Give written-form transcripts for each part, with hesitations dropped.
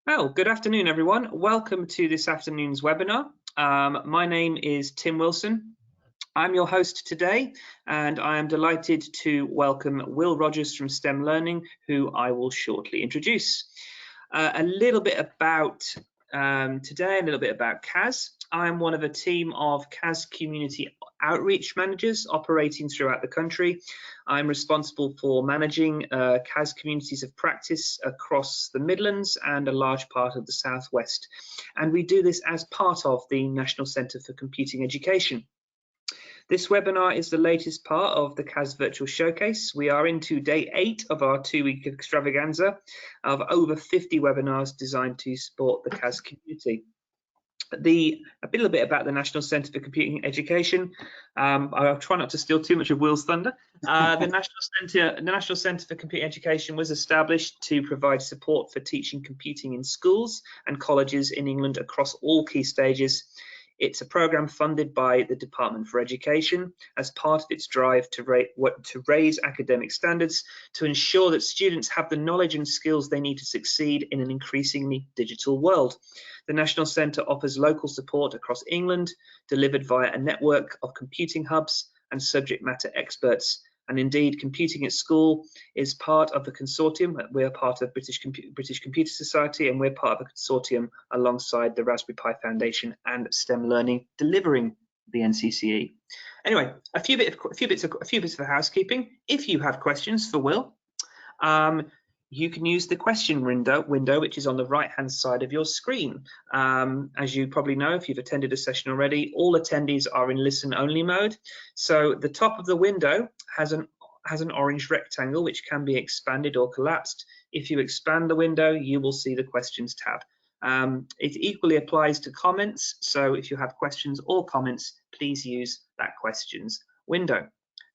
Well, good afternoon, everyone. Welcome to this afternoon's webinar. My name is Tim Wilson. I'm your host today, and I am delighted to welcome Will Rogers from STEM Learning, who I will shortly introduce. A little bit about today, a little bit about CAS. I'm one of a team of CAS community outreach managers operating throughout the country. I'm responsible for managing CAS communities of practice across the Midlands and a large part of the Southwest. And we do this as part of the National Centre for Computing Education. This webinar is the latest part of the CAS Virtual Showcase. We are into day 8 of our 2-week extravaganza of over 50 webinars designed to support the CAS community. A little bit about the National Centre for Computing Education. I'll try not to steal too much of Will's thunder. The National Centre for Computing Education was established to provide support for teaching computing in schools and colleges in England across all key stages. It's a programme funded by the Department for Education as part of its drive to raise academic standards to ensure that students have the knowledge and skills they need to succeed in an increasingly digital world. The National Centre offers local support across England, delivered via a network of computing hubs and subject matter experts. And indeed, Computing at School is part of the consortium. We're part of British Computer Society, and we're part of a consortium alongside the Raspberry Pi Foundation and STEM Learning delivering the NCCE. Anyway, a few bits of housekeeping. If you have questions for Will, you can use the question window, which is on the right-hand side of your screen. As you probably know, if you've attended a session already, all attendees are in listen-only mode. So the top of the window has an orange rectangle which can be expanded or collapsed. If you expand the window, you will see the questions tab. It equally applies to comments. So if you have questions or comments, please use that questions window.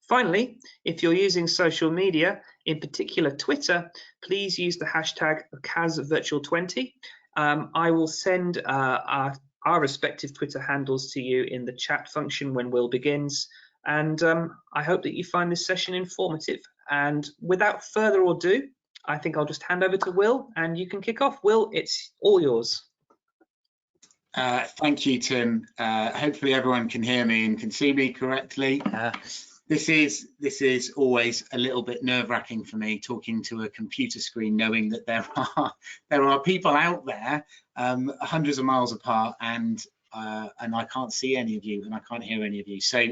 Finally, if you're using social media, in particular Twitter, please use the hashtag CASVirtual20. I will send our respective Twitter handles to you in the chat function when Will begins. And I hope that you find this session informative. And without further ado, I think I'll just hand over to Will and you can kick off. Will, it's all yours. Thank you, Tim. Hopefully everyone can hear me and can see me correctly. This is always a little bit nerve-wracking for me, talking to a computer screen, knowing that there are people out there hundreds of miles apart, and I can't see any of you and I can't hear any of you. So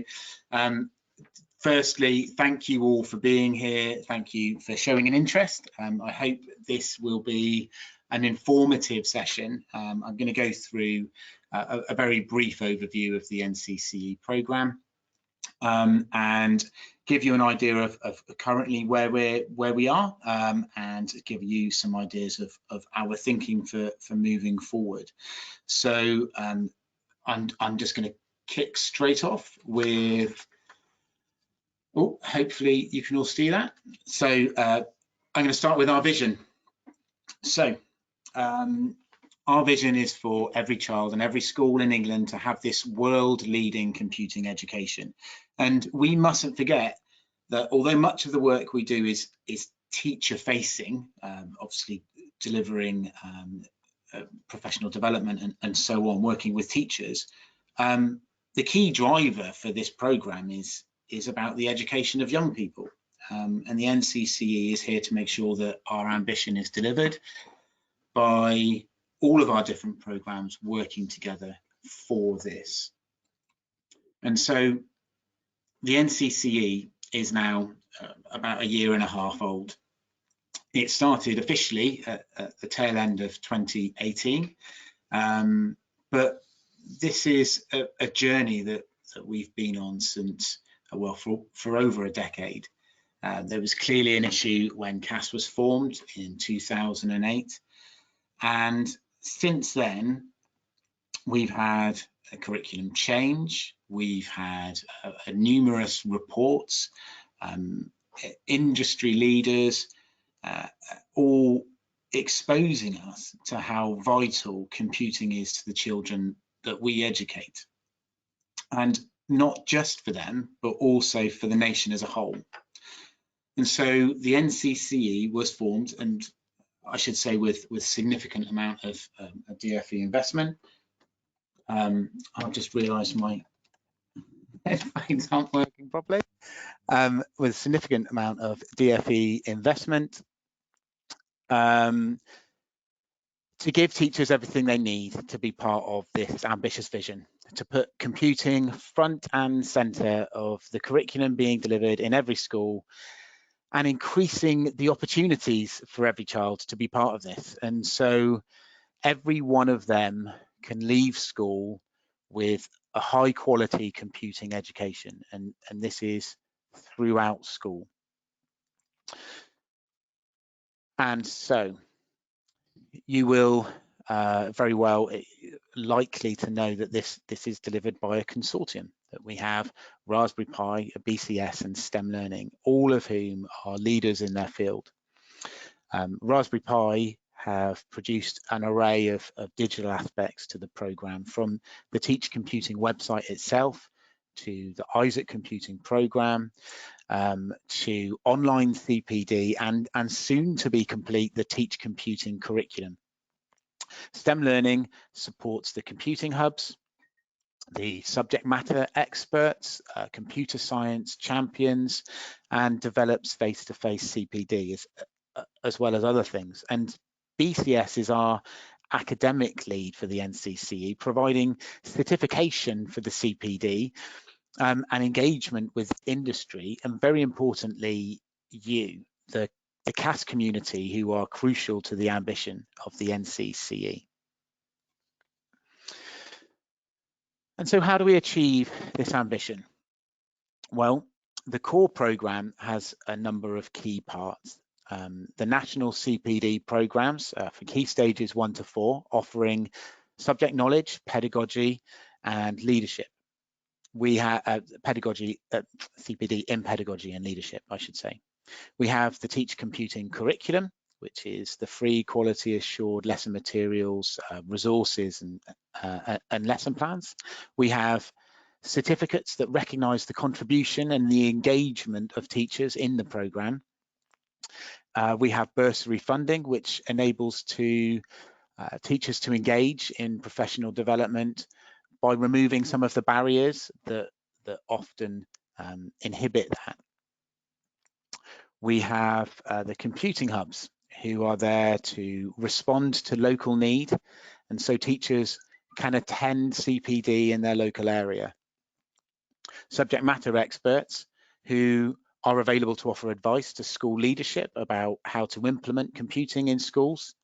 firstly, thank you all for being here. Thank you for showing an interest. I hope this will be an informative session. I'm going to go through a very brief overview of the NCCE programme. And give you an idea of currently where we are, and give you some ideas of our thinking for moving forward. So I'm just going to kick straight off with, hopefully you can all see that. So I'm going to start with our vision. So our vision is for every child and every school in England to have this world-leading computing education. And we mustn't forget that although much of the work we do is teacher-facing, obviously delivering professional development and so on, working with teachers, the key driver for this programme is about the education of young people. And the NCCE is here to make sure that our ambition is delivered by all of our different programs working together for this. And so the NCCE is now about 1.5 years old. It started officially at the tail end of 2018, but this is a journey that we've been on since, well, for over a decade. There was clearly an issue when CAS was formed in 2008, and since then, we've had a curriculum change, we've had numerous reports, industry leaders, all exposing us to how vital computing is to the children that we educate. And not just for them, but also for the nation as a whole. And so the NCCE was formed, and I should say with significant amount of DFE investment. I've just realised my headphones aren't working properly. With significant amount of DFE investment to give teachers everything they need to be part of this ambitious vision, to put computing front and centre of the curriculum being delivered in every school, and increasing the opportunities for every child to be part of this. And so every one of them can leave school with a high quality computing education, and this is throughout school. And so you will very well likely to know that this is delivered by a consortium, that we have Raspberry Pi, a BCS and STEM Learning, all of whom are leaders in their field. Raspberry Pi have produced an array of digital aspects to the programme, from the Teach Computing website itself to the Isaac Computing programme, to online CPD and soon to be complete the Teach Computing curriculum. STEM Learning supports the computing hubs, the subject matter experts, computer science champions, and develops face-to-face CPD as well as other things. And BCS is our academic lead for the NCCE, providing certification for the CPD and engagement with industry, and very importantly, you, the CAS community, who are crucial to the ambition of the NCCE. And so how do we achieve this ambition? Well, the core programme has a number of key parts. The national CPD programmes for key stages 1 to 4, offering subject knowledge, pedagogy and leadership. We have pedagogy, CPD in pedagogy and leadership, I should say. We have the Teach Computing curriculum, which is the free, quality assured lesson materials, resources and lesson plans. We have certificates that recognise the contribution and the engagement of teachers in the programme. We have bursary funding, which enables teachers to engage in professional development by removing some of the barriers that often inhibit that. We have the computing hubs, who are there to respond to local need, and so teachers can attend CPD in their local area. Subject matter experts, who are available to offer advice to school leadership about how to implement computing in schools,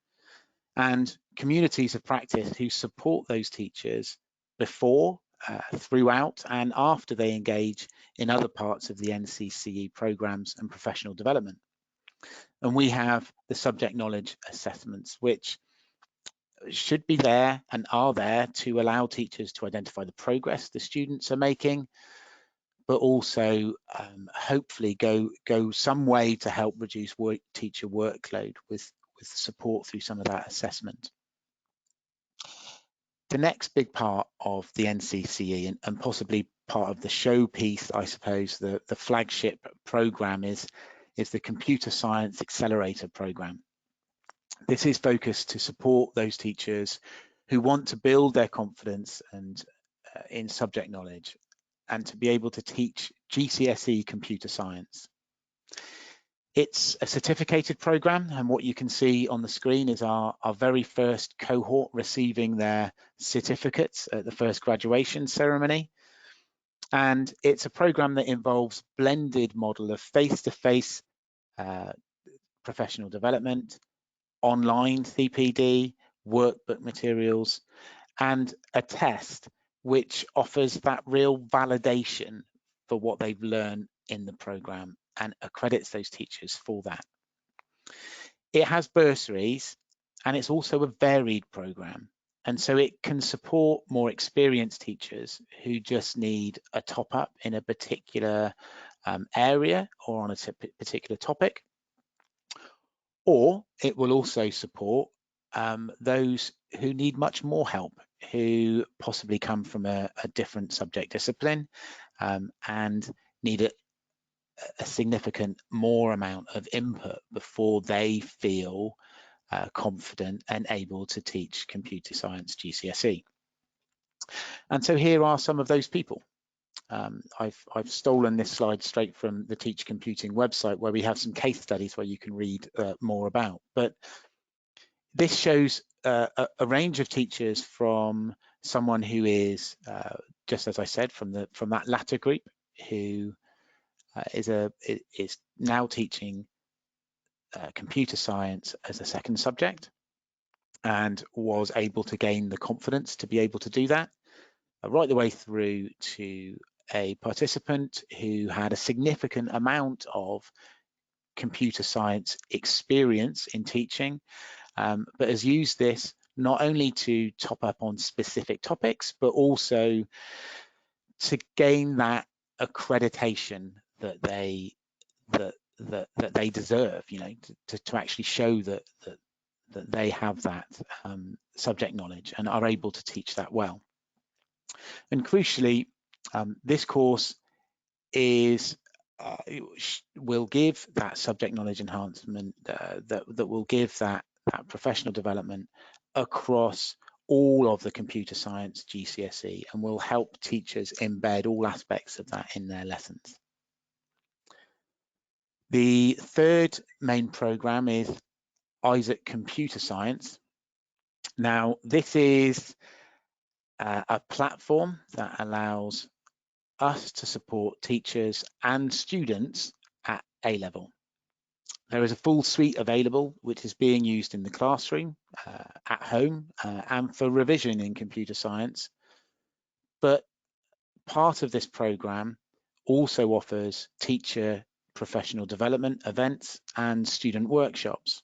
and communities of practice who support those teachers before, throughout and after they engage in other parts of the NCCE programmes and professional development. And we have the subject knowledge assessments, which should be there and are there to allow teachers to identify the progress the students are making, but also hopefully go some way to help reduce teacher workload with support through some of that assessment. The next big part of the NCCE and possibly part of the showpiece, I suppose, the flagship programme is the Computer Science Accelerator programme. This is focused to support those teachers who want to build their confidence and in subject knowledge, and to be able to teach GCSE computer science. It's a certificated programme, and what you can see on the screen is our very first cohort receiving their certificates at the first graduation ceremony. And it's a programme that involves blended model of face-to-face professional development, online CPD, workbook materials, and a test which offers that real validation for what they've learned in the programme and accredits those teachers for that. It has bursaries, and it's also a varied programme, and so it can support more experienced teachers who just need a top up in a particular area or on a particular topic, or it will also support those who need much more help, who possibly come from a different subject discipline and need a significant more amount of input before they feel confident and able to teach computer science GCSE. And so here are some of those people. I've stolen this slide straight from the Teach Computing website, where we have some case studies where you can read more about. But this shows a range of teachers, from someone who is, just as I said, from that latter group, who is now teaching computer science as a second subject and was able to gain the confidence to be able to do that, right the way through to a participant who had a significant amount of computer science experience in teaching, but has used this not only to top up on specific topics, but also to gain that accreditation that they deserve, you know, to actually show that they have that subject knowledge and are able to teach that well. And crucially, this course will give that subject knowledge enhancement, that will give that professional development across all of the computer science GCSE, and will help teachers embed all aspects of that in their lessons. The third main program is Isaac Computer Science. Now, this is a platform that allows us to support teachers and students at A level. There is a full suite available, which is being used in the classroom, at home, and for revision in computer science. But part of this program also offers teacher professional development events and student workshops.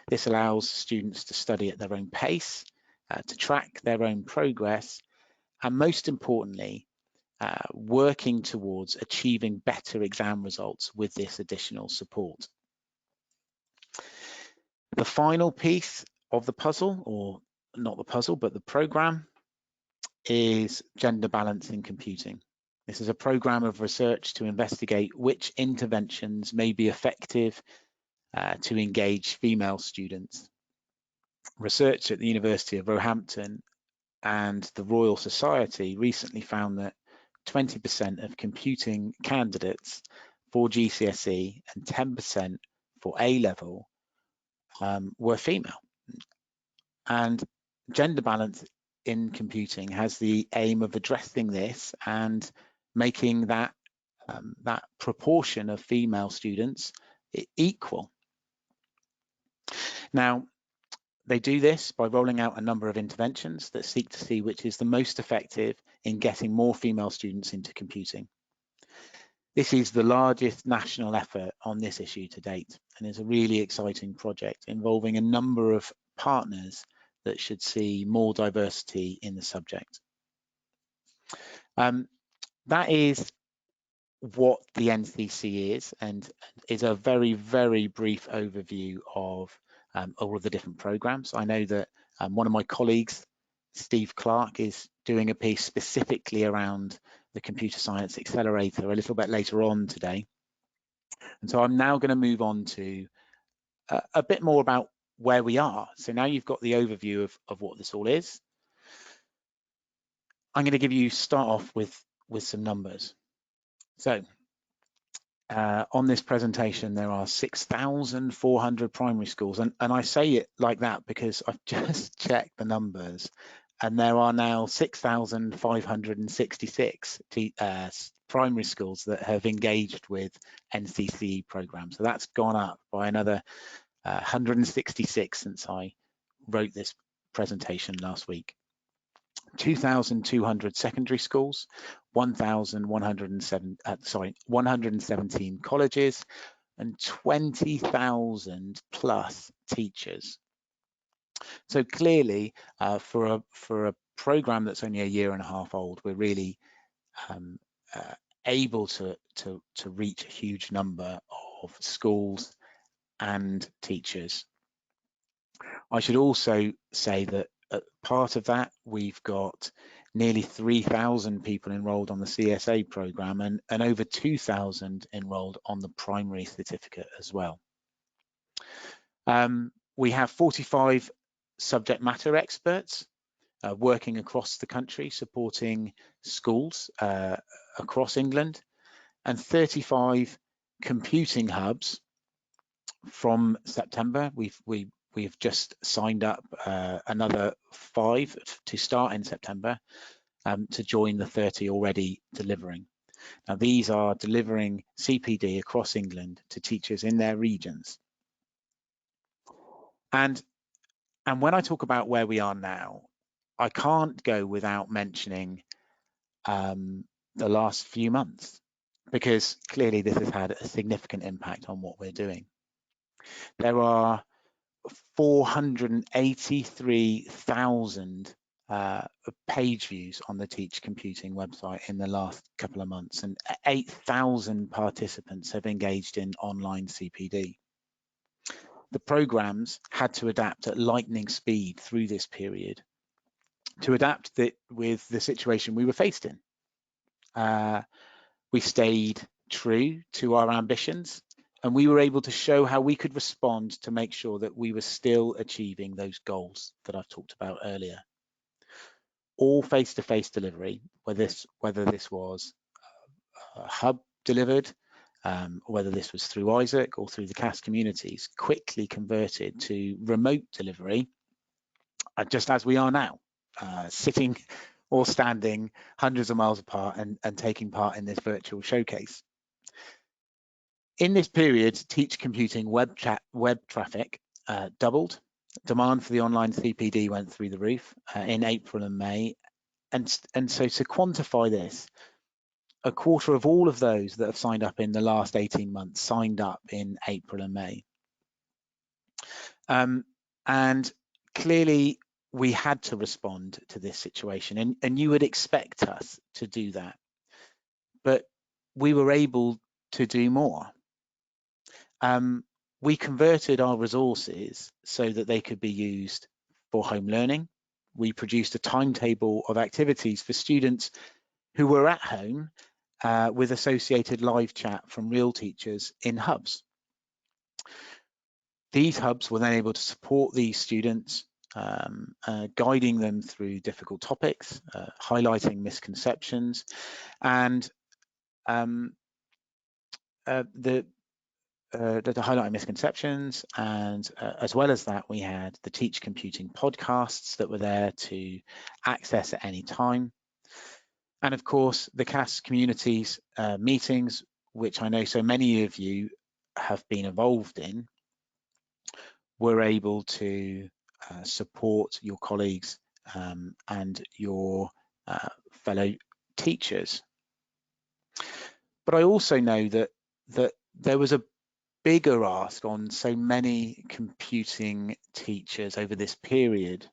This allows students to study at their own pace, to track their own progress, and most importantly, working towards achieving better exam results with this additional support. The final piece of the puzzle, or not the puzzle, but the program, is Gender Balance in Computing. This is a program of research to investigate which interventions may be effective to engage female students. Research at the University of Roehampton and the Royal Society recently found that 20% of computing candidates for GCSE and 10% for A level were female. And gender balance in computing has the aim of addressing this and making that proportion of female students equal. Now, they do this by rolling out a number of interventions that seek to see which is the most effective in getting more female students into computing. This is the largest national effort on this issue to date, and is a really exciting project involving a number of partners that should see more diversity in the subject. That is what the NCCE is, and is a very, very brief overview of all of the different programs. I know that one of my colleagues, Steve Clark, is doing a piece specifically around the Computer Science Accelerator a little bit later on today. And so I'm now going to move on to a bit more about where we are. So now you've got the overview of what this all is. I'm going to start off with some numbers. So on this presentation, there are 6,400 primary schools, and I say it like that because I've just checked the numbers, and there are now 6,566 primary schools that have engaged with NCCE programs. So that's gone up by another 166 since I wrote this presentation last week. 2,200 secondary schools, 117 colleges, and 20,000 plus teachers. So clearly, for a program that's only a year and a half old, we're really able to reach a huge number of schools and teachers. I should also say that part of that, we've got nearly 3,000 people enrolled on the CSA program, and over 2,000 enrolled on the primary certificate as well. We have 45 subject matter experts working across the country, supporting schools across England, and 35 computing hubs. From September, we've just signed up another 5 to start in September to join the 30 already delivering. Now, these are delivering CPD across England to teachers in their regions. And when I talk about where we are now, I can't go without mentioning the last few months, because clearly this has had a significant impact on what we're doing. There are 483,000 page views on the Teach Computing website in the last couple of months, and 8,000 participants have engaged in online CPD. The programs had to adapt at lightning speed through this period to adapt with the situation we were faced in. We stayed true to our ambitions, and we were able to show how we could respond to make sure that we were still achieving those goals that I've talked about earlier. All face-to-face delivery, whether this was hub delivered, whether this was through Isaac or through the CAS communities, quickly converted to remote delivery, just as we are now, sitting or standing hundreds of miles apart and taking part in this virtual showcase. In this period, Teach Computing web traffic doubled. Demand for the online CPD went through the roof in April and May. And so to quantify this, a quarter of all of those that have signed up in the last 18 months signed up in April and May. And clearly we had to respond to this situation, and you would expect us to do that. But we were able to do more. We converted our resources so that they could be used for home learning. We produced a timetable of activities for students who were at home with associated live chat from real teachers in hubs. These hubs were then able to support these students, guiding them through difficult topics, highlighting misconceptions, and to highlight misconceptions, and as well as that, we had the Teach Computing podcasts that were there to access at any time. And of course, the CAS communities meetings, which I know so many of you have been involved in, were able to support your colleagues and your fellow teachers. But I also know that there was a bigger ask on so many computing teachers over this period.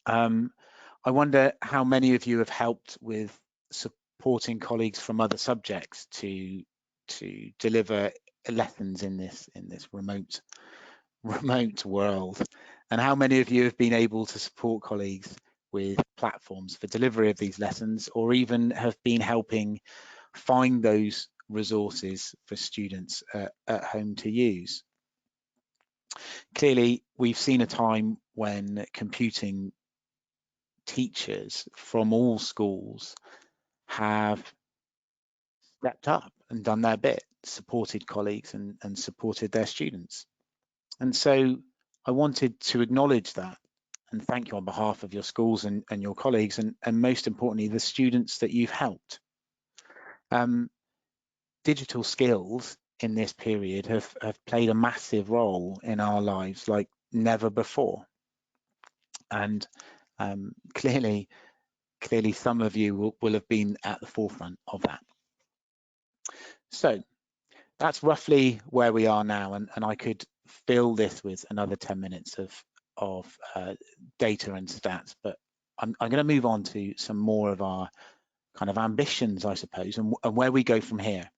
I wonder how many of you have helped with supporting colleagues from other subjects to deliver lessons in this remote world, and how many of you have been able to support colleagues with platforms for delivery of these lessons, or even have been helping find those resources for students at home to use. Clearly, we've seen a time when computing teachers from all schools have stepped up and done their bit, supported colleagues and supported their students. And so I wanted to acknowledge that and thank you on behalf of your schools and your colleagues, and most importantly, the students that you've helped. Digital skills in this period have played a massive role in our lives like never before. And clearly some of you will have been at the forefront of that. So that's roughly where we are now, and I could fill this with another 10 minutes of data and stats, but I'm going to move on to some more of our kind of ambitions, I suppose, and where we go from here.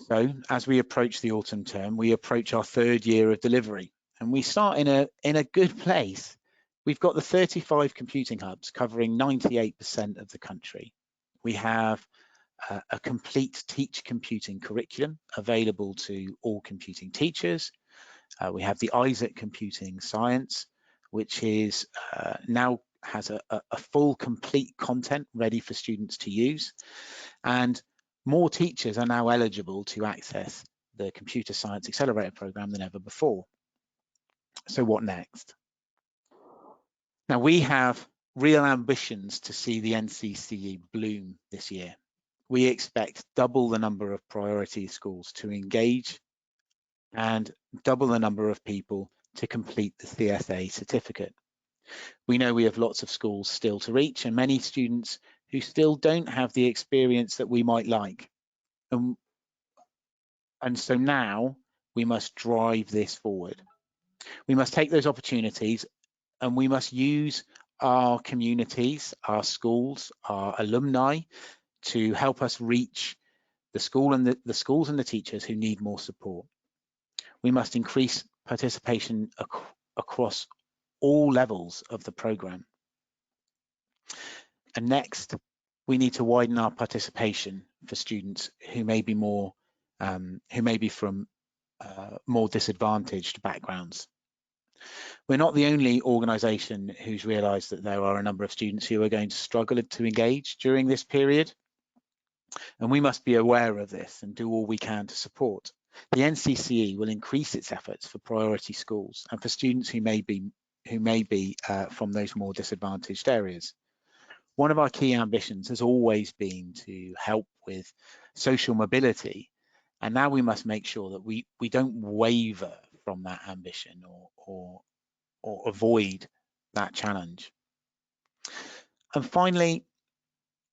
So as we approach the autumn term, we approach our third year of delivery, and we start in a good place. We've got the 35 computing hubs covering 98% of the country. We have a complete Teach Computing curriculum available to all computing teachers. We have the Isaac Computing Science, which is now has a full, complete content ready for students to use. And more teachers are now eligible to access the Computer Science Accelerator program than ever before. So what next? Now, we have real ambitions to see the NCCE bloom this year. We expect double the number of priority schools to engage and double the number of people to complete the CSA certificate. We know we have lots of schools still to reach and many students who still don't have the experience that we might like. And so now we must drive this forward. We must take those opportunities and we must use our communities, our schools, our alumni to help us reach the school and the schools and the teachers who need more support. We must increase participation across all levels of the program. And next, we need to widen our participation for students who may be from more disadvantaged backgrounds. We're not the only organisation who's realised that there are a number of students who are going to struggle to engage during this period, and we must be aware of this and do all we can to support. The NCCE will increase its efforts for priority schools and for students who may be from those more disadvantaged areas. One of our key ambitions has always been to help with social mobility, and now we must make sure that we don't waver from that ambition or avoid that challenge. And finally,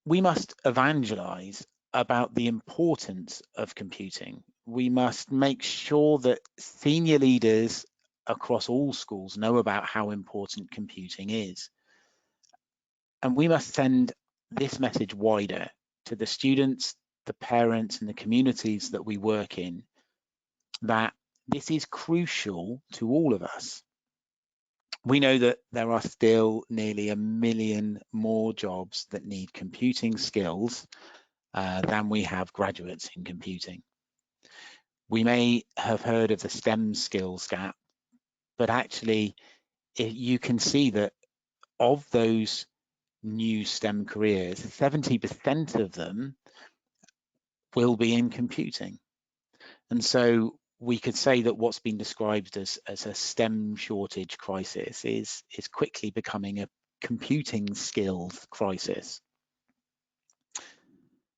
we must evangelize about the importance of computing. We must make sure that senior leaders across all schools know about how important computing is. And we must send this message wider to the students, the parents, and the communities that we work in, that this is crucial to all of us. We know that there are still nearly 1 million more jobs that need computing skills than we have graduates in computing. We may have heard of the STEM skills gap, but actually you can see that of those new STEM careers, 70% of them will be in computing. And so we could say that what's been described as a STEM shortage crisis is quickly becoming a computing skills crisis.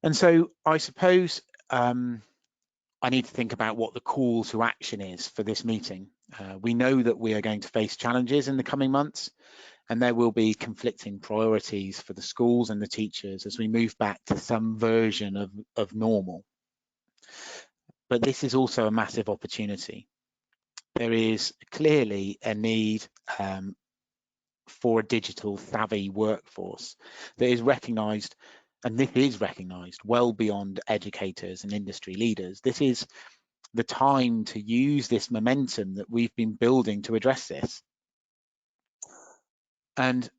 And so I suppose I need to think about what the call to action is for this meeting. We know that we are going to face challenges in the coming months, and there will be conflicting priorities for the schools and the teachers as we move back to some version of normal. But this is also a massive opportunity. There is clearly a need for a digital savvy workforce that is recognised, and this is recognised well beyond educators and industry leaders. This is the time to use this momentum that we've been building to address this. And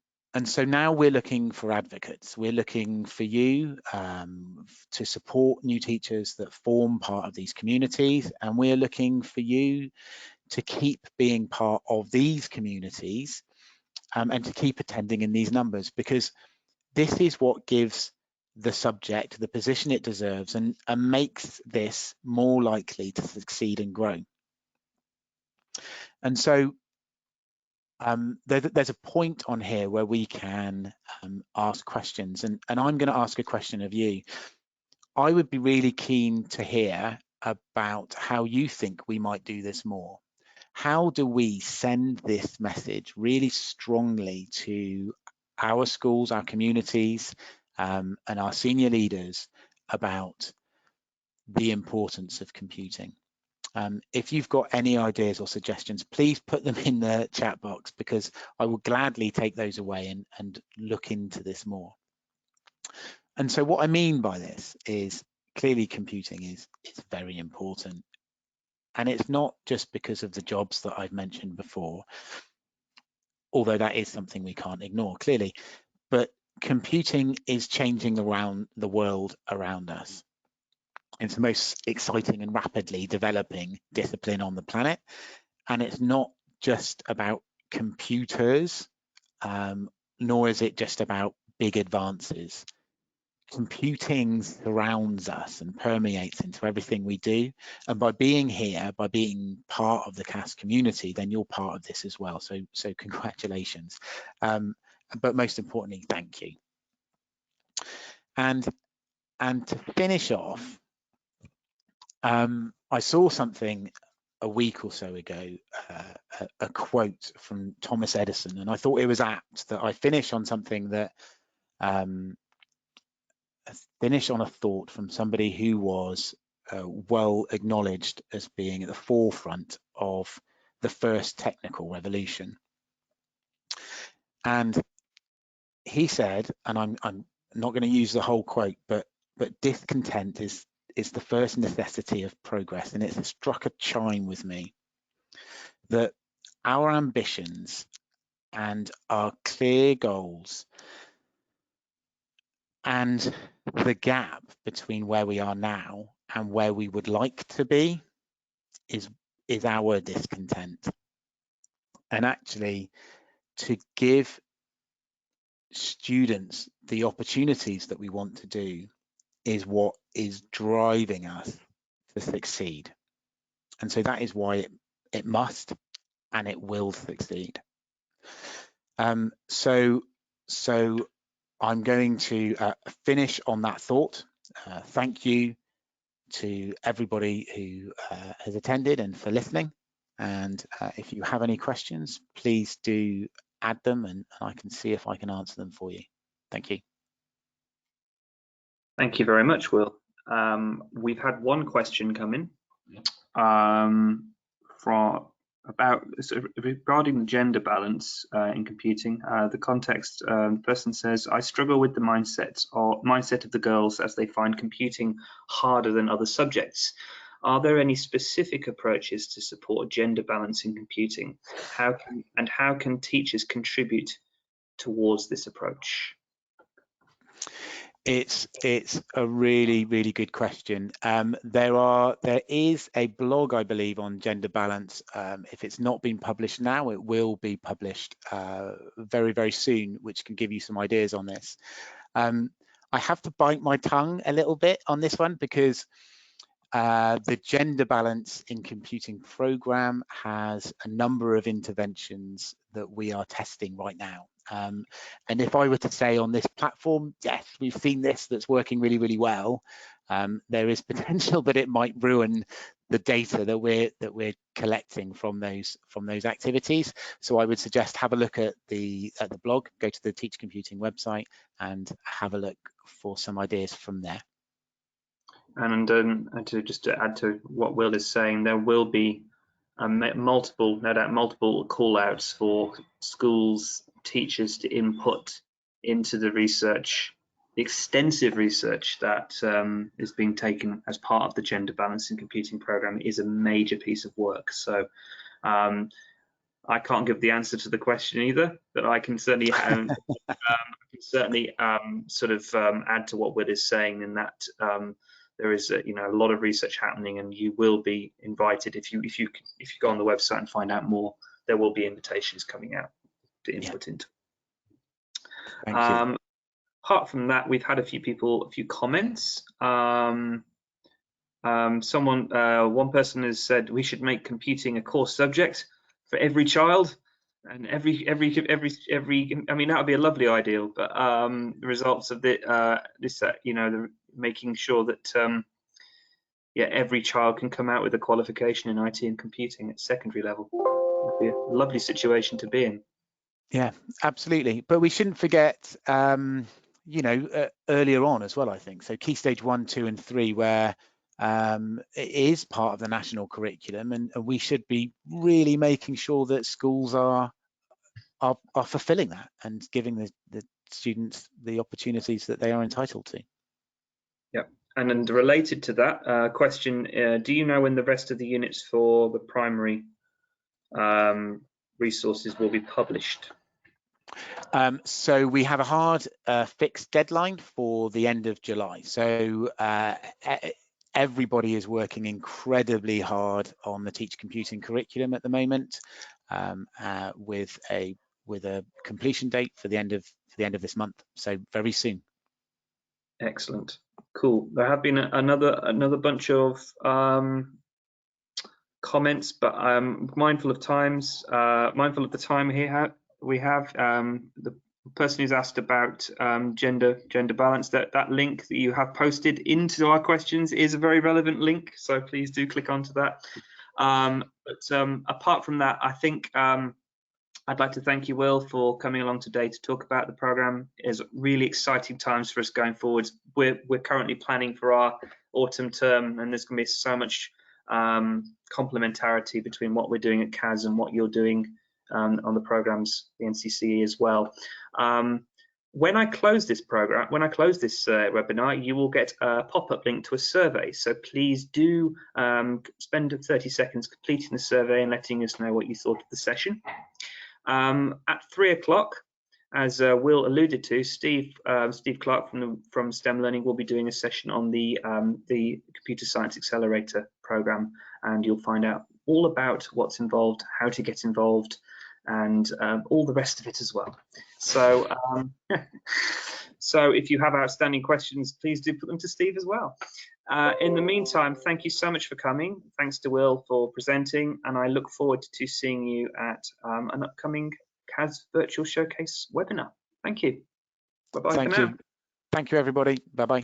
so now we're looking for advocates. We're looking for you to support new teachers that form part of these communities, and we're looking for you to keep being part of these communities and to keep attending in these numbers, because this is what gives the subject the position it deserves and makes this more likely to succeed and grow. And so there's a point on here where we can ask questions, and I'm going to ask a question of you. I would be really keen to hear about how you think we might do this more. How do we send this message really strongly to our schools, our communities, and our senior leaders about the importance of computing? If you've got any ideas or suggestions, please put them in the chat box, because I will gladly take those away and look into this more. And so what I mean by this is clearly computing is very important. And it's not just because of the jobs that I've mentioned before, although that is something we can't ignore clearly, but computing is changing around the world around us. It's the most exciting and rapidly developing discipline on the planet. and it's not just about computers, nor is it just about big advances. Computing surrounds us and permeates into everything we do, and by being here, by being part of the CAS community, then you're part of this as well. So congratulations, but most importantly, thank you. And to finish off, I saw something a week or so ago, a quote from Thomas Edison, and I thought it was apt that I finish on something that finish on a thought from somebody who was well acknowledged as being at the forefront of the first technical revolution. And he said, and I'm not going to use the whole quote, but discontent is the first necessity of progress. And it struck a chime with me that our ambitions and our clear goals and the gap between where we are now and where we would like to be is our discontent. And actually, to give students the opportunities that we want to do is what is driving us to succeed. And so that is why it must and it will succeed. So I'm going to finish on that thought. Thank you to everybody who has attended and for listening. And if you have any questions, please do add them and I can see if I can answer them for you. Thank you. Thank you very much, Will. We've had one question come in regarding the gender balance in computing. The context, the person says, I struggle with the mindset of the girls as they find computing harder than other subjects. Are there any specific approaches to support gender balance in computing? How can teachers contribute towards this approach? It's a really good question. There is a blog, I believe, on gender balance. If it's not been published now, it will be published very soon, which can give you some ideas on this. I have to bite my tongue a little bit on this one because the gender balance in computing program has a number of interventions that we are testing right now. And if I were to say on this platform, yes, we've seen this that's working really well, there is potential that it might ruin the data that we're collecting from those activities. So I would suggest have a look at the blog, go to the Teach Computing website and have a look for some ideas from there. And to add to what Will is saying, there will be no doubt multiple call outs for schools, teachers to input into the research, the extensive research that is being taken as part of the gender balance in computing program. Is a major piece of work. So I can't give the answer to the question either, but I can certainly add to what Will is saying in that there is a lot of research happening, and you will be invited if you go on the website and find out more. There will be invitations coming out to input into. Thank you. Apart from that, we've had a few comments. One person has said we should make computing a core subject for every child, and every. I mean, that would be a lovely ideal, but the results of making sure that every child can come out with a qualification in IT and computing at secondary level would be a lovely situation to be in. Yeah, absolutely. But we shouldn't forget, earlier on as well, I think. So Key Stage 1, 2, and 3, where it is part of the national curriculum, and we should be really making sure that schools are fulfilling that and giving the students the opportunities that they are entitled to. Yep. And then related to that question, do you know when the rest of the units for the primary resources will be published? So we have a hard fixed deadline for the end of July. So Everybody is working incredibly hard on the teach computing curriculum at the moment, with a completion date for the end of this month, so very soon. Excellent, cool. There have been another bunch of comments, but I'm mindful of the time here we have. The person who's asked about gender balance, that link that you have posted into our questions is a very relevant link, so please do click onto that. But apart from that, I think I'd like to thank you, Will, for coming along today to talk about the program. It's really exciting times for us going forward. We're currently planning for our autumn term, and there's going to be so much complementarity between what we're doing at CAS and what you're doing on the programs, the NCCE as well. When I close this webinar, you will get a pop-up link to a survey. So please do spend 30 seconds completing the survey and letting us know what you thought of the session. At 3 o'clock, as Will alluded to, Steve Clark from STEM Learning will be doing a session on the Computer Science Accelerator program, and you'll find out all about what's involved, how to get involved, and all the rest of it as well. So, so if you have outstanding questions, please do put them to Steve as well. In the meantime, thank you so much for coming. Thanks to Will for presenting, and I look forward to seeing you at an upcoming CAS Virtual Showcase webinar. Thank you. Bye-bye for now. Thank you, everybody. Bye-bye.